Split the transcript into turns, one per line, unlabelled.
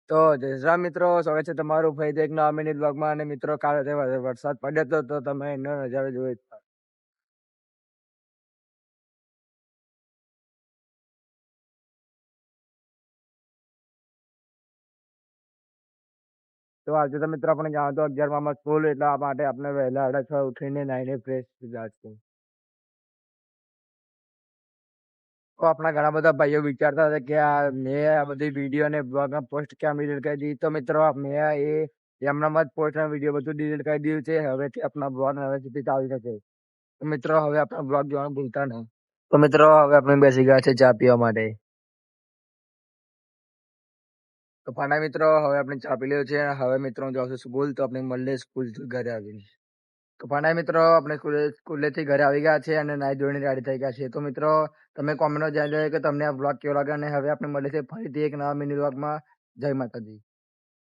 તો જય શ્રી રામ મિત્રો, સ્વાગત છે તમારું ફરીથી એક નવા મિની બ્લોગમાં. અને મિત્રો, કાલે વરસાદ પડ્યો હતો તો તમે એનો નજારો જોયો જ હતો. તો આજે તો મિત્રો આપણે જાણો તો 11માં સ્કૂલ, એટલા માટે આપણે વહેલા 6:30 ઉઠીને નાઈને ફ્રેશ થઈ ગયા છે. તો આપણા ઘણા બધા ભાઈઓ વિચારતા હતા કે મેં આ બધી વિડીયો અને બ્લોગમાં પોસ્ટ કેમ ડિલીટ કરી દીધી. તો મિત્રો, મેં એમનામાં જ પોસ્ટ અને વિડીયો બધું ડિલીટ કરી દીધું છે. હવેથી આપણા બ્લોગ હવેથી ચાલી શકે. તો મિત્રો, હવે આપણા બ્લોગ જોવાનું ભૂલતા નહીં. તો મિત્રો, હવે આપણે બેસી ગયા છે ચા પીવા માટે. તો ફાના મિત્રો, હવે આપણે ચા પી લીધું છે. હવે મિત્રો હું જાઉં છું સ્કૂલ, તો આપણે મળીએ સ્કૂલ ઘરે આવીને. તો ફાના મિત્રો, આપણે સ્કૂલેથી ઘરે આવી ગયા છે અને નાઈ ધોઈને રેડી થઈ ગયા છે. તો મિત્રો, તમે કોમેન્ટમાં જણાવજો કે તમને આ બ્લોગ કેવો લાગે, અને હવે આપણે મળીએ છીએ ફરીથી એક નવા મિની બ્લોગમાં. જય માતાજી.